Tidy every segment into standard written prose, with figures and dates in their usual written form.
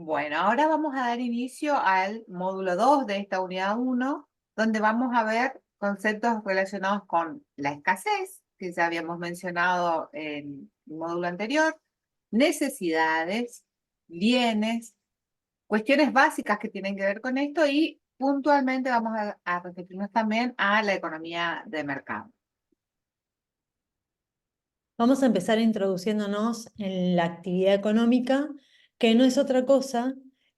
Bueno, ahora vamos a dar inicio al módulo 2 de esta unidad uno, donde vamos a ver conceptos relacionados con la escasez, que ya habíamos mencionado en el módulo anterior, necesidades, bienes, cuestiones básicas que tienen que ver con esto y puntualmente vamos a referirnos también a la economía de mercado. Vamos a empezar introduciéndonos en la actividad económica, que no es otra cosa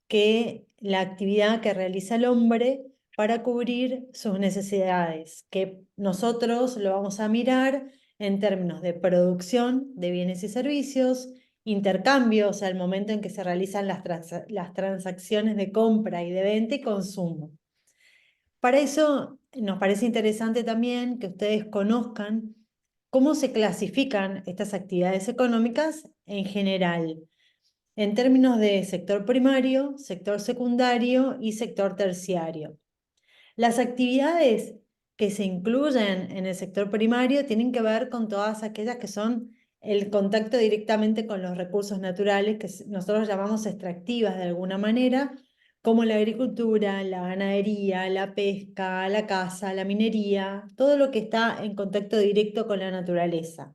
que la actividad que realiza el hombre para cubrir sus necesidades, que nosotros lo vamos a mirar en términos de producción de bienes y servicios, intercambio, o sea, el momento en que se realizan las transacciones de compra y de venta y consumo. Para eso nos parece interesante también que ustedes conozcan cómo se clasifican estas actividades económicas en general, en términos de sector primario, sector secundario y sector terciario. Las actividades que se incluyen en el sector primario tienen que ver con todas aquellas que son el contacto directamente con los recursos naturales, que nosotros llamamos extractivas de alguna manera, como la agricultura, la ganadería, la pesca, la caza, la minería, todo lo que está en contacto directo con la naturaleza.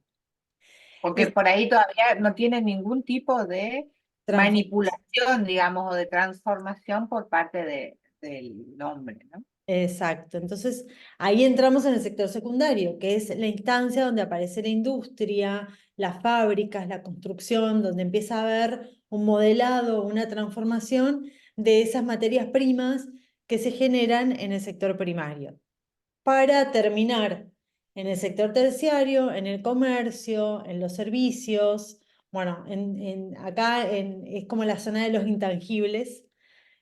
Porque Es por ahí todavía no tiene ningún tipo de transformación. manipulación, digamos, o de transformación por parte del hombre, ¿no? Exacto. Entonces, ahí entramos en el sector secundario, que es la instancia donde aparece la industria, las fábricas, la construcción, donde empieza a haber un modelado, una transformación de esas materias primas que se generan en el sector primario. Para terminar en el sector terciario, en el comercio, en los servicios, bueno, es como la zona de los intangibles,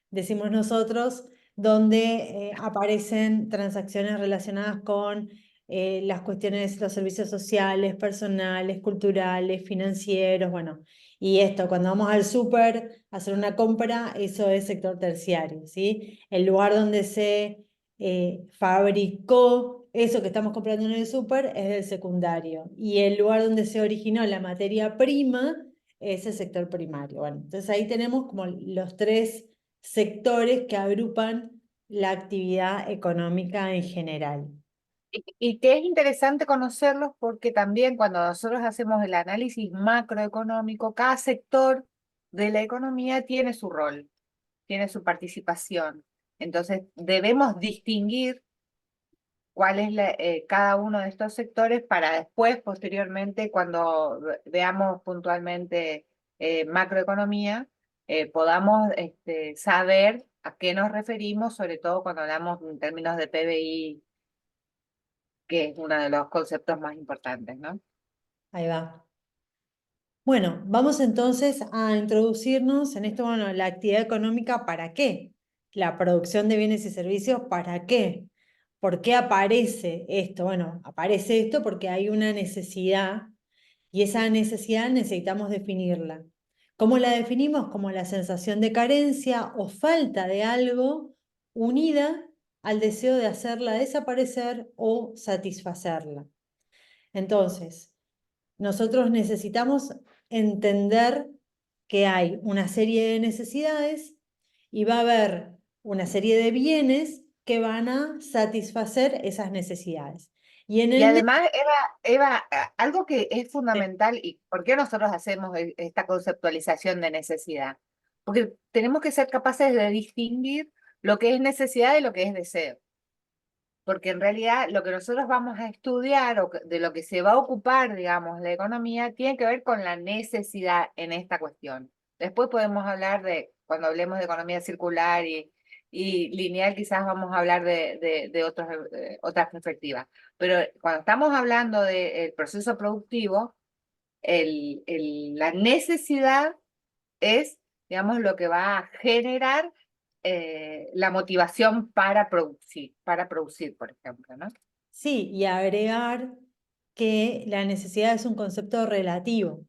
decimos nosotros, donde aparecen transacciones relacionadas con las cuestiones, los servicios sociales, personales, culturales, financieros, bueno, y esto, cuando vamos al súper a hacer una compra, eso es sector terciario, ¿sí? El lugar donde se fabricó eso que estamos comprando en el súper es del secundario, y el lugar donde se originó la materia prima es el sector primario. Bueno, entonces ahí tenemos como los tres sectores que agrupan la actividad económica en general. Y que es interesante conocerlos porque también cuando nosotros hacemos el análisis macroeconómico, cada sector de la economía tiene su rol, tiene su participación. Entonces, debemos distinguir cuál es cada uno de estos sectores para después, posteriormente, cuando veamos puntualmente macroeconomía, podamos saber a qué nos referimos, sobre todo cuando hablamos en términos de PBI, que es uno de los conceptos más importantes, ¿no? Ahí va. Bueno, vamos entonces a introducirnos en esto, bueno, la actividad económica, ¿para qué? La producción de bienes y servicios, ¿para qué? ¿Por qué aparece esto? Bueno, aparece esto porque hay una necesidad y esa necesidad necesitamos definirla. ¿Cómo la definimos? Como la sensación de carencia o falta de algo unida al deseo de hacerla desaparecer o satisfacerla. Entonces, nosotros necesitamos entender que hay una serie de necesidades y va a haber una serie de bienes que van a satisfacer esas necesidades. Y en Y el medio, además, Eva, algo que es fundamental y por qué nosotros hacemos esta conceptualización de necesidad, porque tenemos que ser capaces de distinguir lo que es necesidad de lo que es deseo. Porque en realidad lo que nosotros vamos a estudiar o de lo que se va a ocupar, digamos, la economía, tiene que ver con la necesidad en esta cuestión. Después podemos hablar de, cuando hablemos de economía circular y lineal, quizás vamos a hablar de otras perspectivas. Pero cuando estamos hablando del proceso productivo, la necesidad es, digamos, lo que va a generar la motivación para producir, por ejemplo, ¿no? sí, y agregar que la necesidad es un concepto relativo.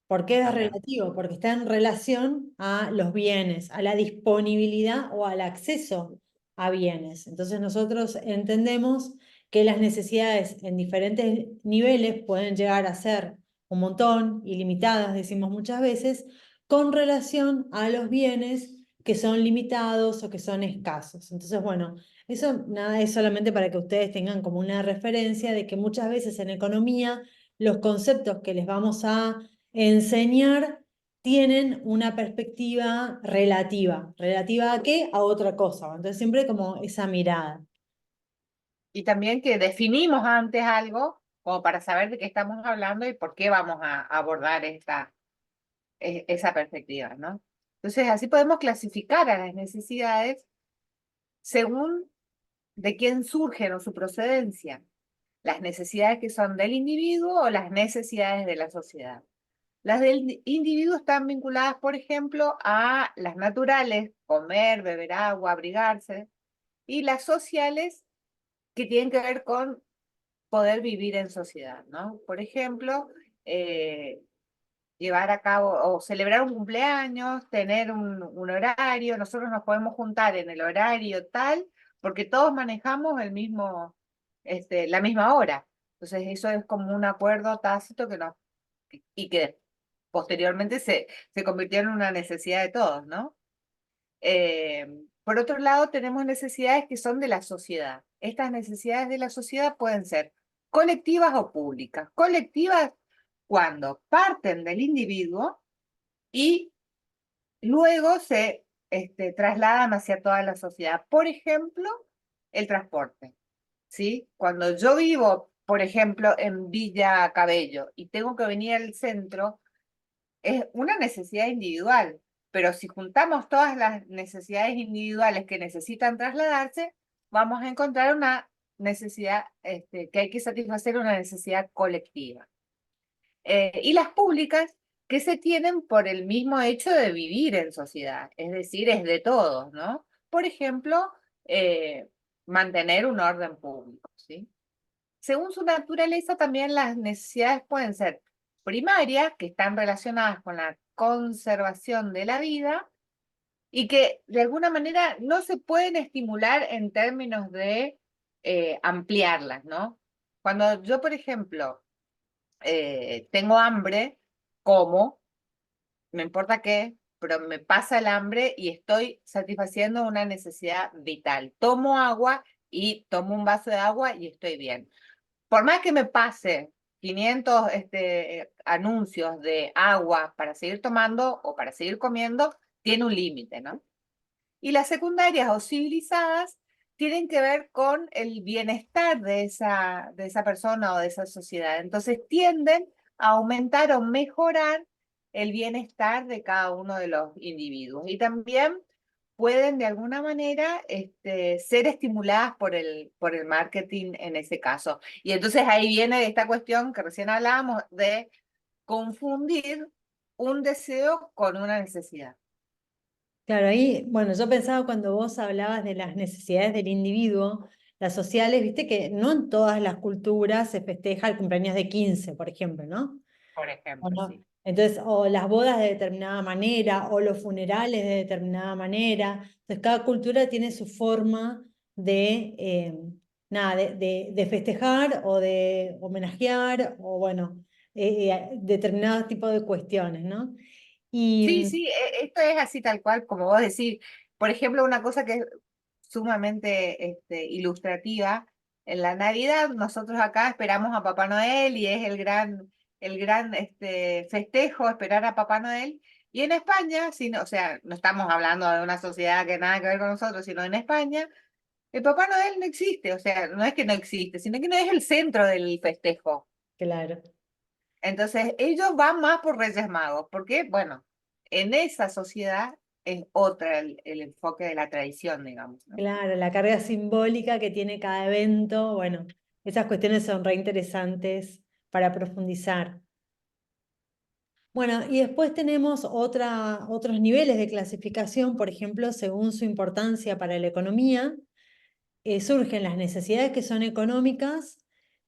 ¿Por qué es También. relativo? Porque está en relación a los bienes, a la disponibilidad o al acceso a bienes. Entonces nosotros entendemos que las necesidades en diferentes niveles pueden llegar a ser un montón, ilimitadas, decimos muchas veces, con relación a los bienes que son limitados o que son escasos. Entonces, bueno, eso nada es solamente para que ustedes tengan como una referencia de que muchas veces en economía los conceptos que les vamos a enseñar tienen una perspectiva relativa. ¿Relativa a qué? A otra cosa. Entonces siempre como esa mirada. Y también que definimos antes algo como para saber de qué estamos hablando y por qué vamos a abordar esa perspectiva, ¿no? Entonces, así podemos clasificar a las necesidades según de quién surgen o su procedencia. Las necesidades que son del individuo o las necesidades de la sociedad. Las del individuo están vinculadas, por ejemplo, a las naturales, comer, beber agua, abrigarse, y las sociales que tienen que ver con poder vivir en sociedad, ¿no? Por ejemplo, eh, llevar a cabo o celebrar un cumpleaños, tener un horario, nosotros nos podemos juntar en el horario tal, porque todos manejamos el mismo, la misma hora. Entonces eso es como un acuerdo tácito que nos, y que posteriormente se convirtió en una necesidad de todos, ¿no? Eh, por otro lado, tenemos necesidades que son de la sociedad. Estas necesidades de la sociedad pueden ser colectivas o públicas. Colectivas cuando parten del individuo y luego se trasladan hacia toda la sociedad. Por ejemplo, el transporte, ¿sí? Cuando yo vivo, por ejemplo, en Villa Cabello y tengo que venir al centro, es una necesidad individual, pero si juntamos todas las necesidades individuales que necesitan trasladarse, vamos a encontrar una necesidad, que hay que satisfacer una necesidad colectiva. Y las públicas que se tienen por el mismo hecho de vivir en sociedad, es decir, es de todos, ¿no? Por ejemplo, mantener un orden público, ¿sí? Según su naturaleza, también las necesidades pueden ser primarias, que están relacionadas con la conservación de la vida y que de alguna manera no se pueden estimular en términos de ampliarlas, ¿no? Cuando yo, por ejemplo, tengo hambre, como, no importa qué, pero me pasa el hambre y estoy satisfaciendo una necesidad vital. Tomo agua y tomo un vaso de agua y estoy bien. Por más que me pase 500 anuncios de agua para seguir tomando o para seguir comiendo, tiene un límite, ¿no? Y las secundarias o civilizadas tienen que ver con el bienestar de esa persona o de esa sociedad. Entonces tienden a aumentar o mejorar el bienestar de cada uno de los individuos. Y también pueden de alguna manera ser estimuladas por el marketing en ese caso. Y entonces ahí viene esta cuestión que recién hablábamos de confundir un deseo con una necesidad. Claro, ahí, bueno, yo pensaba cuando vos hablabas de las necesidades del individuo, las sociales, viste que no en todas las culturas se festeja el cumpleaños de 15, por ejemplo, ¿no? Por ¿O ejemplo, no? sí. Entonces, o las bodas de determinada manera, o los funerales de determinada manera. Entonces, cada cultura tiene su forma de, nada, de festejar o de homenajear, o bueno, determinados tipos de cuestiones, ¿no? Y Sí, sí, esto es así tal cual, como vos decís. Por ejemplo, una cosa que es sumamente ilustrativa, en la Navidad nosotros acá esperamos a Papá Noel y es el gran festejo esperar a Papá Noel. Y en España, si no, o sea, no estamos hablando de una sociedad que nada que ver con nosotros, sino en España, el Papá Noel no existe, o sea, no es que no existe, sino que no es el centro del festejo. claro. Entonces, ellos van más por Reyes Magos, porque, bueno, en esa sociedad es otra el enfoque de la tradición, digamos, ¿no? Claro, la carga simbólica que tiene cada evento, bueno, esas cuestiones son re interesantes para profundizar. Bueno, y después tenemos otros niveles de clasificación, por ejemplo, según su importancia para la economía, surgen las necesidades que son económicas,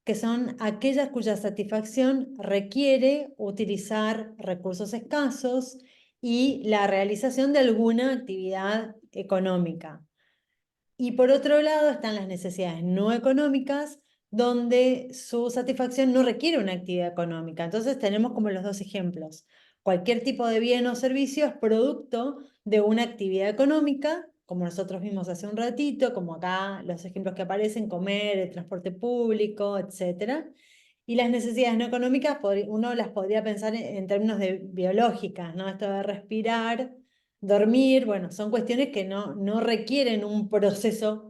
que son aquellas cuya satisfacción requiere utilizar recursos escasos y la realización de alguna actividad económica. Y por otro lado están las necesidades no económicas, donde su satisfacción no requiere una actividad económica. Entonces tenemos como los dos ejemplos. cualquier tipo de bien o servicio es producto de una actividad económica, como nosotros vimos hace un ratito, como acá los ejemplos que aparecen, comer, el transporte público, etcétera. Y las necesidades no económicas, uno las podría pensar en términos de biológicas, ¿no? Esto de respirar, dormir, bueno, son cuestiones que no requieren un proceso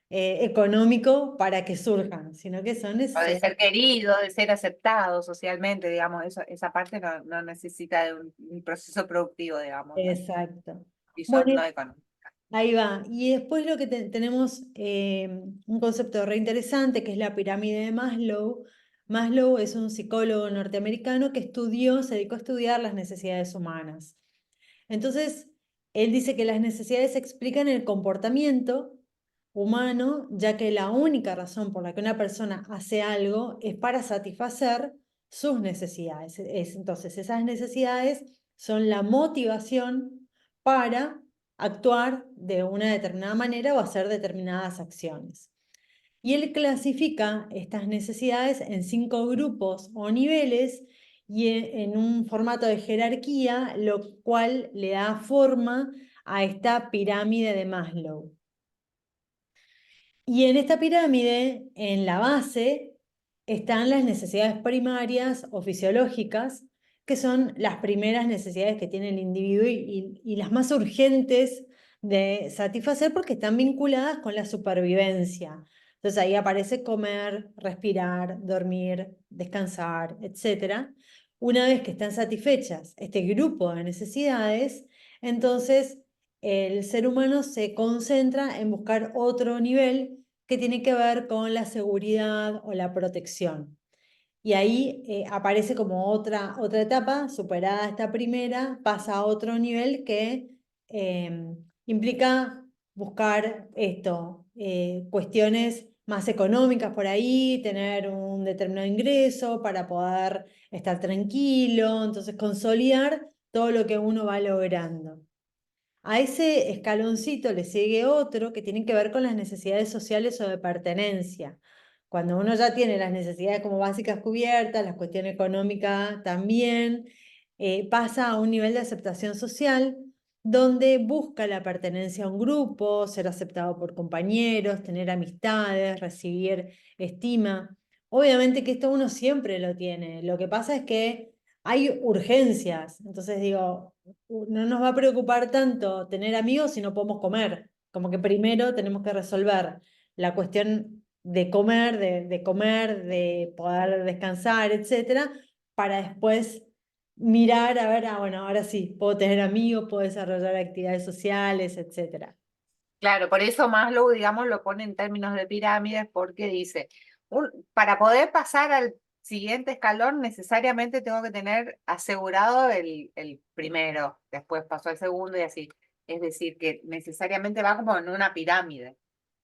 económico para que surjan, sino que son O de necesidades. ser querido, de ser aceptado socialmente, digamos, esa parte no necesita de un proceso productivo, digamos, ¿no? Exacto. Y son Bueno, no económicos. ahí va. Y después lo que tenemos un concepto re interesante que es la pirámide de Maslow. Maslow es un psicólogo norteamericano que se dedicó a estudiar las necesidades humanas. Entonces, él dice que las necesidades explican el comportamiento humano, ya que la única razón por la que una persona hace algo es para satisfacer sus necesidades. Entonces, esas necesidades son la motivación para actuar de una determinada manera o hacer determinadas acciones. Y él clasifica estas necesidades en 5 grupos o niveles y en un formato de jerarquía, lo cual le da forma a esta pirámide de Maslow. Y en esta pirámide, en la base, están las necesidades primarias o fisiológicas, que son las primeras necesidades que tiene el individuo y las más urgentes de satisfacer porque están vinculadas con la supervivencia. Entonces ahí aparece comer, respirar, dormir, descansar, etc. Una vez que están satisfechas este grupo de necesidades, entonces el ser humano se concentra en buscar otro nivel que tiene que ver con la seguridad o la protección. Y ahí aparece como otra etapa, superada esta primera, pasa a otro nivel que implica buscar esto, cuestiones más económicas por ahí, tener un determinado ingreso para poder estar tranquilo, entonces consolidar todo lo que uno va logrando. A ese escaloncito le sigue otro que tiene que ver con las necesidades sociales o de pertenencia. Cuando uno ya tiene las necesidades como básicas cubiertas, la cuestión económica también, pasa a un nivel de aceptación social donde busca la pertenencia a un grupo, ser aceptado por compañeros, tener amistades, recibir estima. Obviamente que esto uno siempre lo tiene. Lo que pasa es que hay urgencias. Entonces digo, no nos va a preocupar tanto tener amigos si no podemos comer. Como que primero tenemos que resolver la cuestión de comer, de comer, de poder descansar, etcétera, para después mirar a ver, bueno, ahora sí, puedo tener amigos, puedo desarrollar actividades sociales, etcétera. Claro, por eso Maslow, digamos, lo pone en términos de pirámides, porque dice, para poder pasar al siguiente escalón, necesariamente tengo que tener asegurado el primero, después paso al segundo y así. Es decir, que necesariamente va como en una pirámide.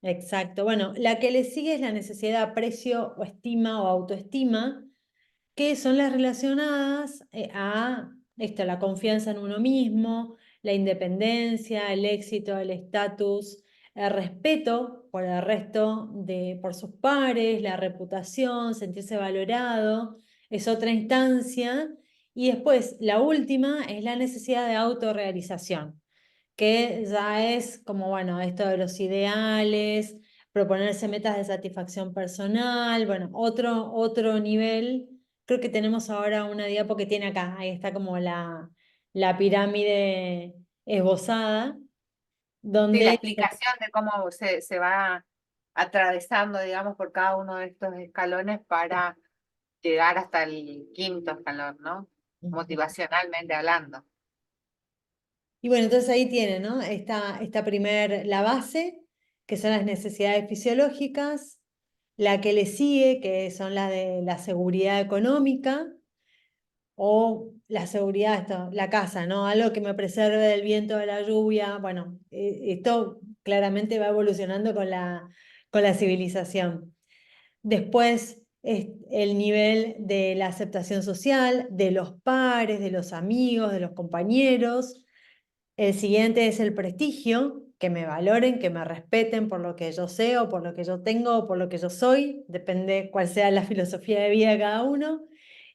Exacto. Bueno, la que le sigue es la necesidad de aprecio o estima o autoestima, que son las relacionadas a esto, la confianza en uno mismo, la independencia, el éxito, el estatus, el respeto por el resto por sus pares, la reputación, sentirse valorado, es otra instancia. Y después, la última es la necesidad de autorrealización, que ya es como, bueno, esto de los ideales, proponerse metas de satisfacción personal, bueno, otro nivel. Creo que tenemos ahora una diapo que tiene acá, ahí está como la pirámide esbozada, Sí, la donde, explicación de cómo se va atravesando, digamos, por cada uno de estos escalones para llegar hasta el quinto escalón, ¿no? Motivacionalmente hablando. y bueno, entonces ahí tiene, ¿no? La base, que son las necesidades fisiológicas, la que le sigue, que son las de la seguridad económica, o la seguridad, la casa, ¿no? Algo que me preserve del viento, de la lluvia. Bueno, esto claramente va evolucionando con la civilización. Después, el nivel de la aceptación social, de los pares, de los amigos, de los compañeros. El siguiente es el prestigio, que me valoren, que me respeten por lo que yo sé o por lo que yo tengo o por lo que yo soy, depende cuál sea la filosofía de vida de cada uno.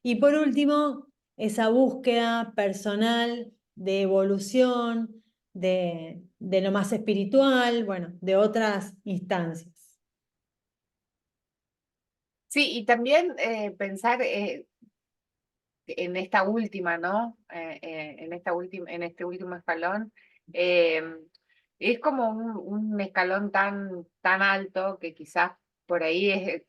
Y por último, esa búsqueda personal de evolución, de lo más espiritual, bueno, de otras instancias. Sí, y también pensar en esta última, ¿no? En esta última, en este último escalón, eh, es como un escalón tan alto que quizás por ahí es,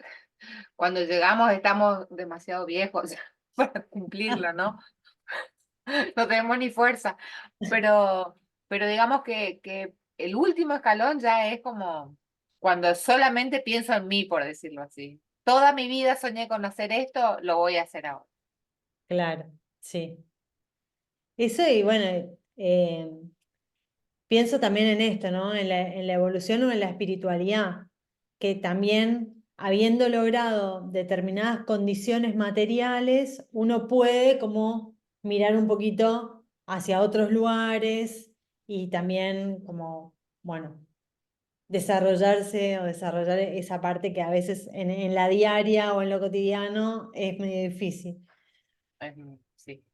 cuando llegamos estamos demasiado viejos para cumplirlo, ¿no? No tenemos ni fuerza, pero, pero digamos que el último escalón ya es como cuando solamente pienso en mí, por decirlo así. Toda mi vida soñé con hacer esto, lo voy a hacer ahora. Claro, sí. Eso y bueno, pienso también en esto, ¿no? En la evolución o en la espiritualidad, que también habiendo logrado determinadas condiciones materiales, uno puede como mirar un poquito hacia otros lugares y también como, bueno, desarrollarse o desarrollar esa parte que a veces en la diaria o en lo cotidiano es medio difícil. Sí.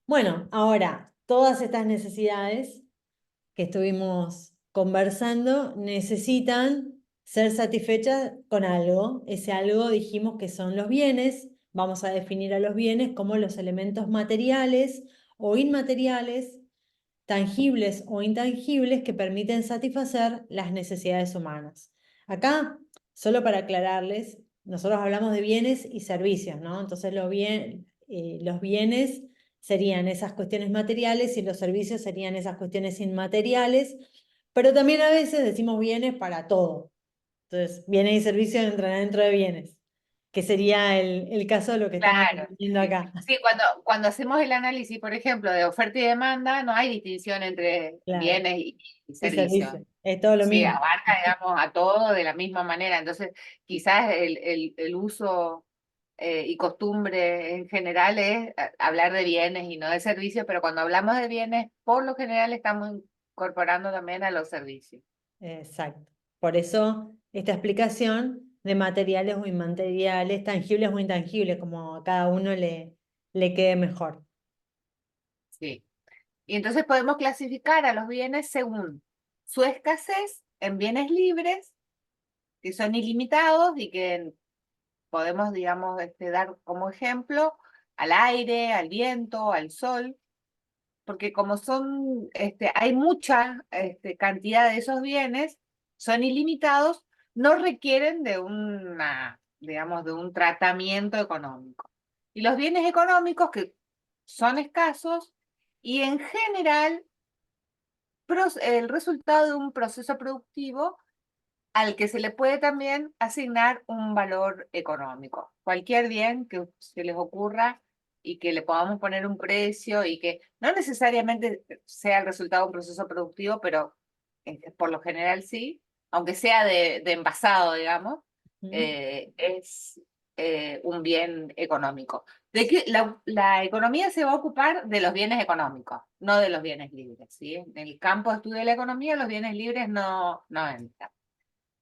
Bueno, ahora, todas estas necesidades que estuvimos conversando necesitan ser satisfechas con algo. Ese algo dijimos que son los bienes. Vamos a definir a los bienes como los elementos materiales o inmateriales, tangibles o intangibles que permiten satisfacer las necesidades humanas. Acá, solo para aclararles, nosotros hablamos de bienes y servicios, ¿no? Entonces los bienes serían esas cuestiones materiales y los servicios serían esas cuestiones inmateriales, pero también a veces decimos bienes para todo. Entonces, bienes y servicios entran dentro de bienes, que sería el caso de lo que estamos Claro, viendo sí. acá. Sí, cuando hacemos el análisis, por ejemplo, de oferta y demanda, no hay distinción entre Claro, bienes y y servicios. servicios, es todo lo Sí, mismo. abarca, digamos, a todo de la misma manera. Entonces, quizás el uso y costumbre en general es hablar de bienes y no de servicios, pero cuando hablamos de bienes, por lo general estamos incorporando también a los servicios. Exacto. Por eso esta explicación de materiales o inmateriales, tangibles o intangibles, como a cada uno le quede mejor. Sí. Y entonces podemos clasificar a los bienes según su escasez en bienes libres, que son ilimitados y que podemos, digamos, dar como ejemplo al aire, al viento, al sol, porque como son, hay mucha cantidad de esos bienes, son ilimitados, no requieren de una, digamos, de un tratamiento económico. Y los bienes económicos que son escasos y en general el resultado de un proceso productivo al que se le puede también asignar un valor económico. Cualquier bien que se les ocurra y que le podamos poner un precio y que no necesariamente sea el resultado de un proceso productivo, pero por lo general sí, aunque sea de envasado, digamos, ¿Mm? es un bien económico. De que la economía se va a ocupar de los bienes económicos, no de los bienes libres, ¿sí? En el campo de estudio de la economía, los bienes libres no entran.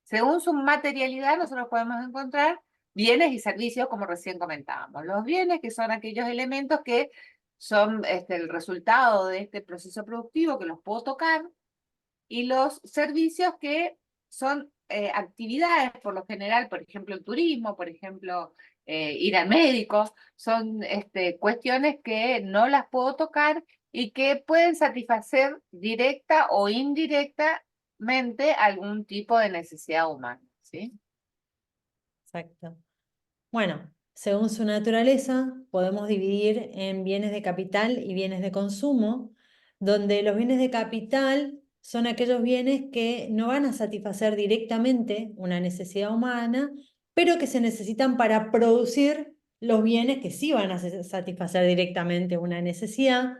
Según su materialidad, nosotros podemos encontrar bienes y servicios, como recién comentábamos. Los bienes, que son aquellos elementos que son el resultado de este proceso productivo, que los puedo tocar, y los servicios que son actividades, por lo general, por ejemplo, el turismo, por ejemplo, ir al médico, son cuestiones que no las puedo tocar y que pueden satisfacer directa o indirectamente algún tipo de necesidad humana, ¿sí? Exacto. Bueno, según su naturaleza, podemos dividir en bienes de capital y bienes de consumo, donde los bienes de capital son aquellos bienes que no van a satisfacer directamente una necesidad humana, pero que se necesitan para producir los bienes que sí van a satisfacer directamente una necesidad.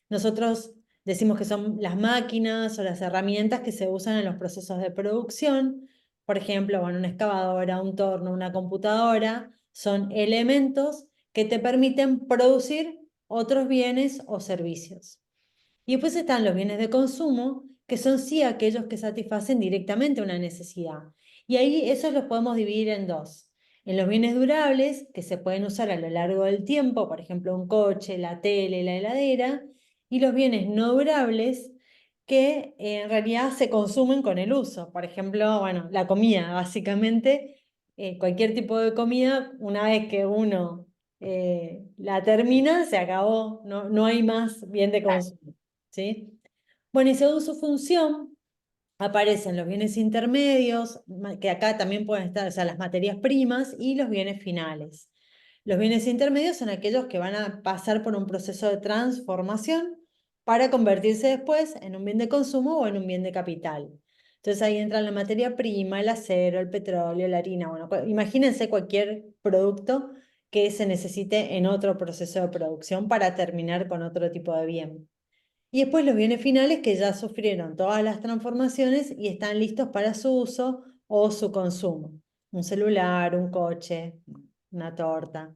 Nosotros decimos que son las máquinas o las herramientas que se usan en los procesos de producción. Por ejemplo, bueno, una excavadora, un torno, una computadora, son elementos que te permiten producir otros bienes o servicios. Y después están los bienes de consumo, que son sí aquellos que satisfacen directamente una necesidad. Y ahí esos los podemos dividir en dos. En los bienes durables, que se pueden usar a lo largo del tiempo, por ejemplo, un coche, la tele, la heladera, y los bienes no durables, que en realidad se consumen con el uso. Por ejemplo, bueno, la comida, básicamente, cualquier tipo de comida, una vez que uno la termina, se acabó, no hay más bien de consumo, ¿sí? Bueno, y según su función, aparecen los bienes intermedios, que acá también pueden estar, o sea, las materias primas y los bienes finales. Los bienes intermedios son aquellos que van a pasar por un proceso de transformación para convertirse después en un bien de consumo o en un bien de capital. Entonces ahí entra la materia prima, el acero, el petróleo, la harina. Bueno, imagínense cualquier producto que se necesite en otro proceso de producción para terminar con otro tipo de bien. Y después los bienes finales que ya sufrieron todas las transformaciones y están listos para su uso o su consumo. Un celular, un coche, una torta.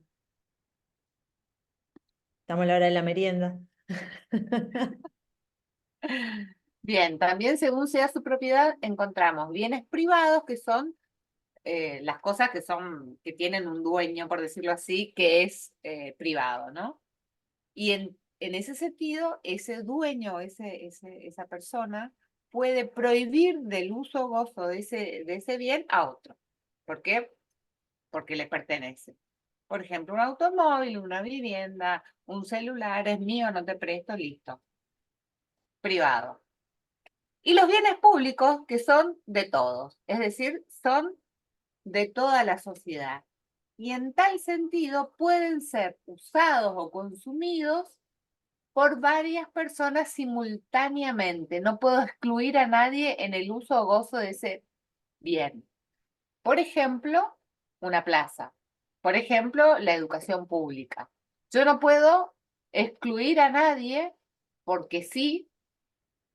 Estamos a la hora de la merienda. Bien, también según sea su propiedad, encontramos bienes privados que son las cosas que son, que tienen un dueño, por decirlo así, que es privado, ¿no? Y en ese sentido, ese dueño, esa persona, puede prohibir del uso o gozo de ese bien a otro. ¿Por qué? Porque le pertenece. Por ejemplo, un automóvil, una vivienda, un celular, es mío, no te presto, listo. Privado. Y los bienes públicos, que son de todos, es decir, son de toda la sociedad. Y en tal sentido pueden ser usados o consumidos por varias personas simultáneamente. No puedo excluir a nadie en el uso o gozo de ese bien. Por ejemplo, una plaza. Por ejemplo, la educación pública. Yo no puedo excluir a nadie porque sí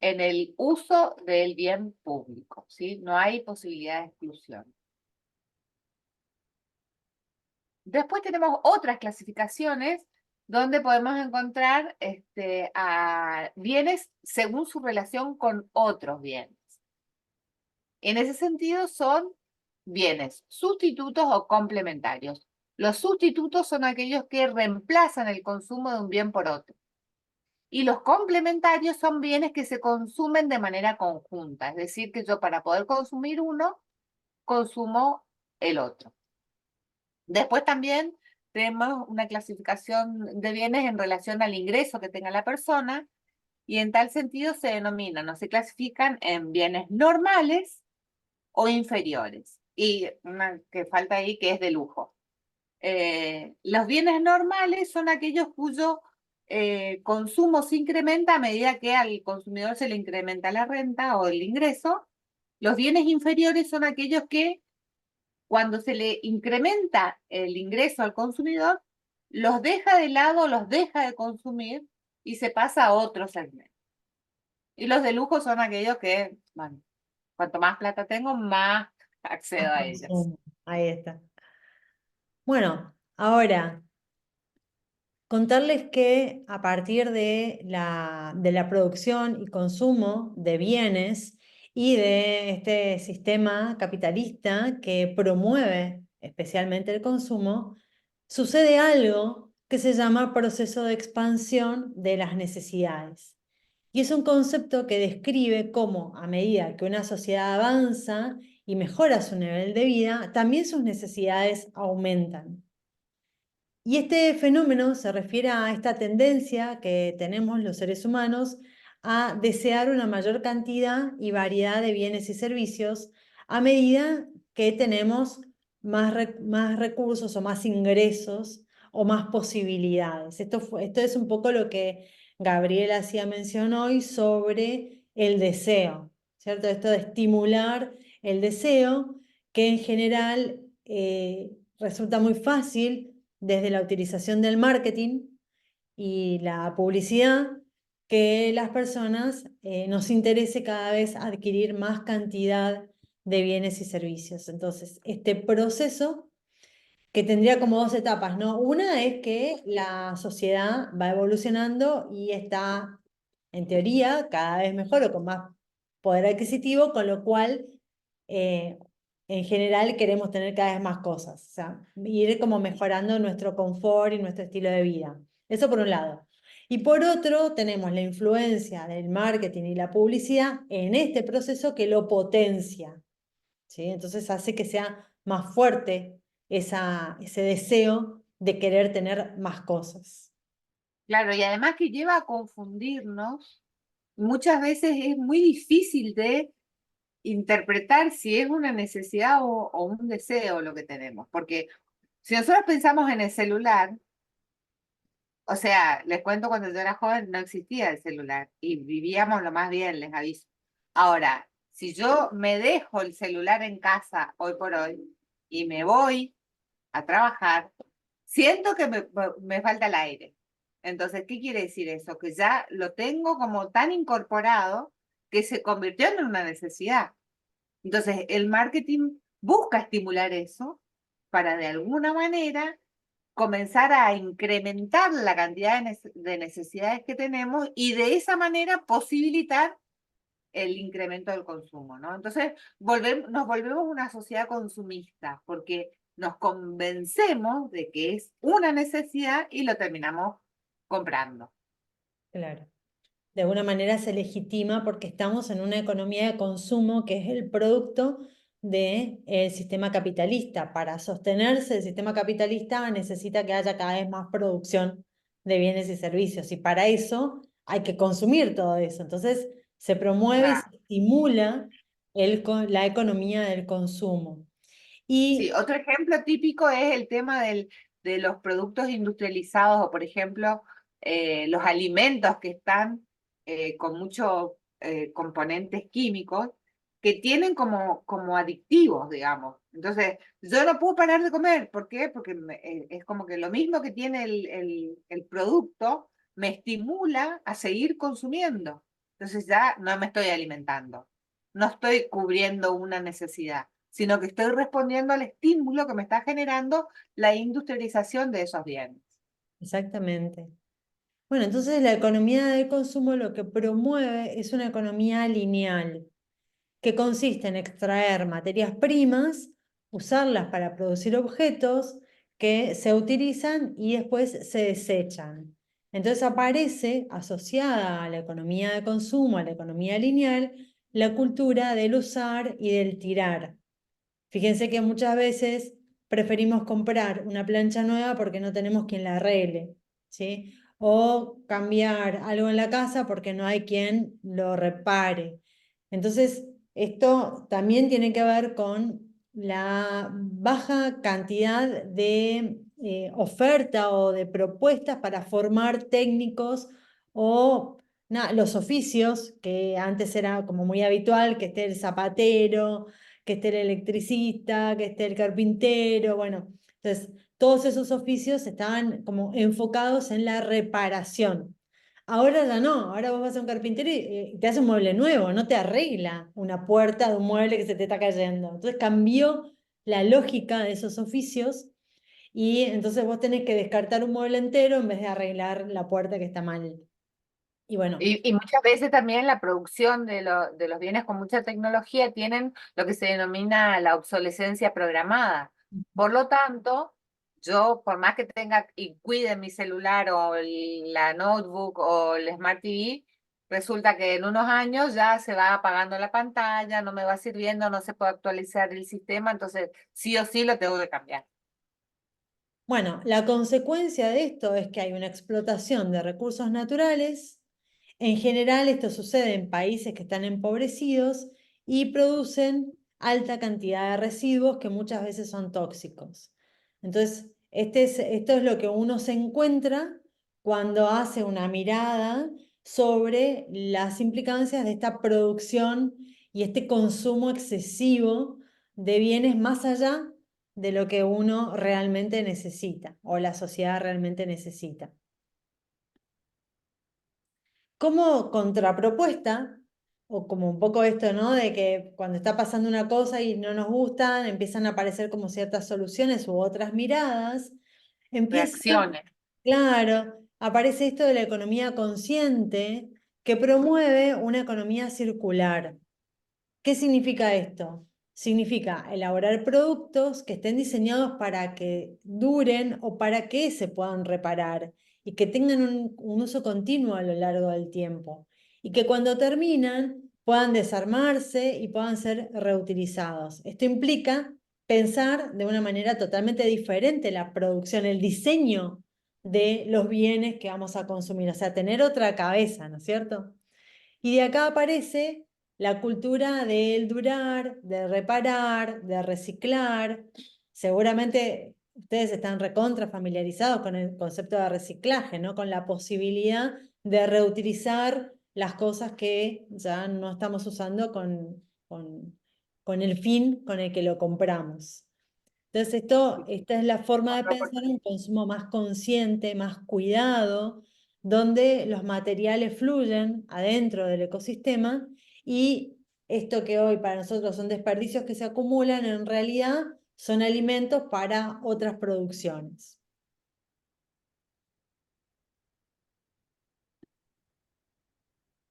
en el uso del bien público, ¿sí? No hay posibilidad de exclusión. Después tenemos otras clasificaciones donde podemos encontrar a bienes según su relación con otros bienes. En ese sentido son bienes sustitutos o complementarios. Los sustitutos son aquellos que reemplazan el consumo de un bien por otro. Y los complementarios son bienes que se consumen de manera conjunta, es decir, que yo para poder consumir uno, consumo el otro. Después también tenemos una clasificación de bienes en relación al ingreso que tenga la persona y en tal sentido se denominan o se clasifican en bienes normales o inferiores. Y una que falta ahí que es de lujo. Los bienes normales son aquellos cuyo consumo se incrementa a medida que al consumidor se le incrementa la renta o el ingreso. Los bienes inferiores son aquellos que cuando se le incrementa el ingreso al consumidor, los deja de lado, los deja de consumir y se pasa a otro segmento. Y los de lujo son aquellos que, bueno, cuanto más plata tengo, más accedo a ellos. Consumo. Ahí está. Bueno, ahora contarles que a partir de la producción y consumo de bienes y de este sistema capitalista que promueve especialmente el consumo, sucede algo que se llama proceso de expansión de las necesidades. Y es un concepto que describe cómo a medida que una sociedad avanza y mejora su nivel de vida, también sus necesidades aumentan. Y este fenómeno se refiere a esta tendencia que tenemos los seres humanos a desear una mayor cantidad y variedad de bienes y servicios a medida que tenemos más recursos o más ingresos o más posibilidades. Esto es un poco lo que Gabriela hacía mención hoy sobre el deseo, ¿cierto? Esto de estimular el deseo, que en general resulta muy fácil desde la utilización del marketing y la publicidad, que las personas nos interese cada vez adquirir más cantidad de bienes y servicios. Entonces, este proceso que tendría como dos etapas, ¿no? Una es que la sociedad va evolucionando y está, en teoría, cada vez mejor o con más poder adquisitivo, con lo cual en general queremos tener cada vez más cosas, o sea, ir como mejorando nuestro confort y nuestro estilo de vida. Eso por un lado. Y por otro, tenemos la influencia del marketing y la publicidad en este proceso que lo potencia, ¿sí? Entonces hace que sea más fuerte ese deseo de querer tener más cosas. Claro, y además que lleva a confundirnos, muchas veces es muy difícil de interpretar si es una necesidad o un deseo lo que tenemos, porque si nosotros pensamos en el celular, o sea, les cuento cuando yo era joven no existía el celular y vivíamos lo más bien, les aviso. Ahora, si yo me dejo el celular en casa hoy por hoy y me voy a trabajar, siento que me falta el aire. Entonces, ¿qué quiere decir eso? Que ya lo tengo como tan incorporado que se convirtió en una necesidad. Entonces, el marketing busca estimular eso para de alguna manera comenzar a incrementar la cantidad de necesidades que tenemos y de esa manera posibilitar el incremento del consumo, ¿no? Entonces, nos volvemos una sociedad consumista porque nos convencemos de que es una necesidad y lo terminamos comprando. Claro. De alguna manera se legitima porque estamos en una economía de consumo que es el producto del sistema capitalista. Para sostenerse el sistema capitalista necesita que haya cada vez más producción de bienes y servicios y para eso hay que consumir todo eso. Entonces se promueve y Ah, se estimula la economía del consumo. sí, Y otro ejemplo típico es el tema de los productos industrializados o, por ejemplo, los alimentos que están con muchos componentes químicos que tienen como adictivos, digamos. Entonces, yo no puedo parar de comer. ¿Por qué? Porque es como que lo mismo que tiene el producto me estimula a seguir consumiendo. Entonces ya no me estoy alimentando, no estoy cubriendo una necesidad, sino que estoy respondiendo al estímulo que me está generando la industrialización de esos bienes. exactamente. Bueno, entonces la economía del consumo lo que promueve es una economía lineal, que consiste en extraer materias primas, usarlas para producir objetos que se utilizan y después se desechan. Entonces aparece asociada a la economía de consumo, a la economía lineal, la cultura del usar y del tirar. Fíjense que muchas veces preferimos comprar una plancha nueva porque no tenemos quien la arregle, ¿sí? O cambiar algo en la casa porque no hay quien lo repare. Entonces, esto también tiene que ver con la baja cantidad de oferta o de propuestas para formar técnicos o los oficios, que antes era como muy habitual, que esté el zapatero, que esté el electricista, que esté el carpintero, bueno, entonces todos esos oficios estaban como enfocados en la reparación. Ahora ya no, ahora vos vas a un carpintero y te hace un mueble nuevo, no te arregla una puerta de un mueble que se te está cayendo. Entonces cambió la lógica de esos oficios y entonces vos tenés que descartar un mueble entero en vez de arreglar la puerta que está mal. Y bueno, Y muchas veces también la producción de los bienes con mucha tecnología tienen lo que se denomina la obsolescencia programada. Por lo tanto, yo, por más que tenga y cuide mi celular o la notebook o el Smart TV, resulta que en unos años ya se va apagando la pantalla, no me va sirviendo, no se puede actualizar el sistema, entonces sí o sí lo tengo que cambiar. bueno, la consecuencia de esto es que hay una explotación de recursos naturales. En general, esto sucede en países que están empobrecidos y producen alta cantidad de residuos que muchas veces son tóxicos. Entonces, esto es lo que uno se encuentra cuando hace una mirada sobre las implicancias de esta producción y este consumo excesivo de bienes más allá de lo que uno realmente necesita o la sociedad realmente necesita. Como contrapropuesta, o como un poco esto, ¿no? De que cuando está pasando una cosa y no nos gustan, empiezan a aparecer como ciertas soluciones u otras miradas, empieza, Reacciones. claro, aparece esto de la economía consciente que promueve una economía circular. ¿Qué significa esto? significa elaborar productos que estén diseñados para que duren o para que se puedan reparar y que tengan un uso continuo a lo largo del tiempo. Y que cuando terminan puedan desarmarse y puedan ser reutilizados. Esto implica pensar de una manera totalmente diferente la producción, el diseño de los bienes que vamos a consumir, o sea, tener otra cabeza, ¿no es cierto? Y de acá aparece la cultura del durar, de reparar, de reciclar. Seguramente ustedes están recontra familiarizados con el concepto de reciclaje, ¿no? Con la posibilidad de reutilizar las cosas que ya no estamos usando con el fin con el que lo compramos. Entonces, esta es la forma de pensar un consumo más consciente, más cuidado, donde los materiales fluyen adentro del ecosistema y esto que hoy para nosotros son desperdicios que se acumulan, en realidad son alimentos para otras producciones.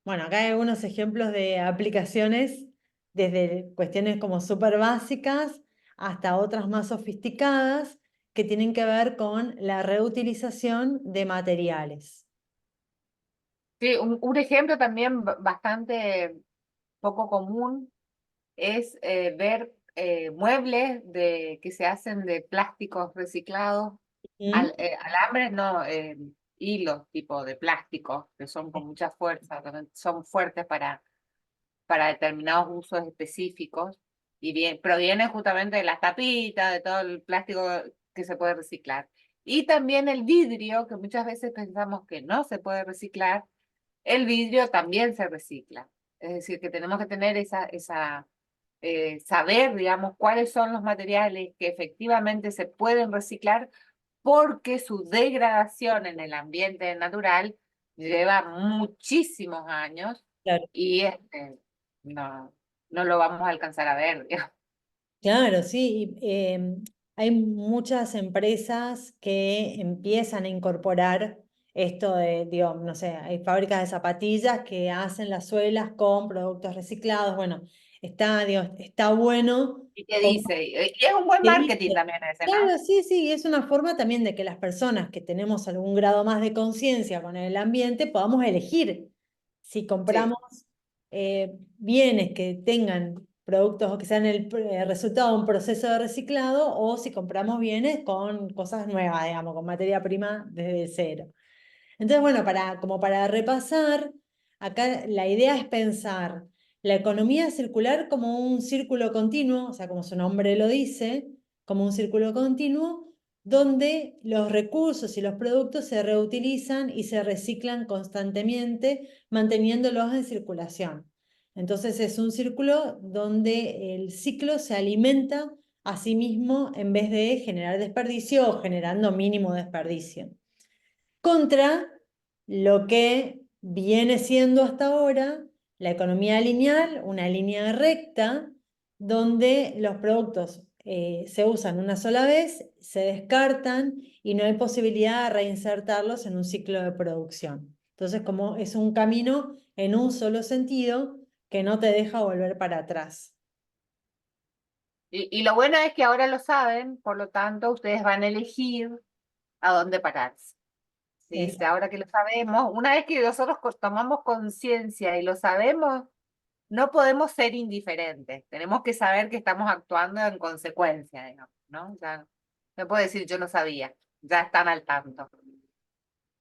Bueno, acá hay algunos ejemplos de aplicaciones, desde cuestiones como súper básicas hasta otras más sofisticadas, que tienen que ver con la reutilización de materiales. Sí, un ejemplo también bastante poco común es ver muebles que se hacen de plásticos reciclados, ¿Mm? alambres, no, hilos tipo de plástico, que son con mucha fuerza, también son fuertes para determinados usos específicos, y bien, provienen justamente de las tapitas, de todo el plástico que se puede reciclar. Y también el vidrio, que muchas veces pensamos que no se puede reciclar, el vidrio también se recicla. Es decir, que tenemos que tener saber, digamos, cuáles son los materiales que efectivamente se pueden reciclar porque su degradación en el ambiente natural lleva muchísimos años Claro. y no, no lo vamos a alcanzar a ver, digamos. Claro, sí. Hay muchas empresas que empiezan a incorporar esto de, digo, no sé, hay fábricas de zapatillas que hacen las suelas con productos reciclados. Bueno, digo, está bueno. ¿Y qué dice? Y es un buen ¿Qué marketing dice? también ese, ¿no? Claro, sí, sí, es una forma también de que las personas que tenemos algún grado más de conciencia con el ambiente podamos elegir si Sí. compramos bienes que tengan productos o que sean el resultado de un proceso de reciclado o si compramos bienes con cosas nuevas, digamos, con materia prima desde cero. Entonces, bueno, como para repasar, acá la idea es pensar la economía circular como un círculo continuo, o sea, como su nombre lo dice, como un círculo continuo, donde los recursos y los productos se reutilizan y se reciclan constantemente, manteniéndolos en circulación. Entonces es un círculo donde el ciclo se alimenta a sí mismo en vez de generar desperdicio o generando mínimo desperdicio contra lo que viene siendo hasta ahora la economía lineal, una línea recta, donde los productos se usan una sola vez, se descartan y no hay posibilidad de reinsertarlos en un ciclo de producción. Entonces, como es un camino en un solo sentido que no te deja volver para atrás. Y lo bueno es que ahora lo saben, por lo tanto, ustedes van a elegir a dónde pararse. ¿Sí? Exacto. Ahora que lo sabemos, una vez que nosotros tomamos conciencia y lo sabemos, no podemos ser indiferentes. Tenemos que saber que estamos actuando en consecuencia, digamos, ¿no? Ya no puedo decir yo no sabía, ya están al tanto.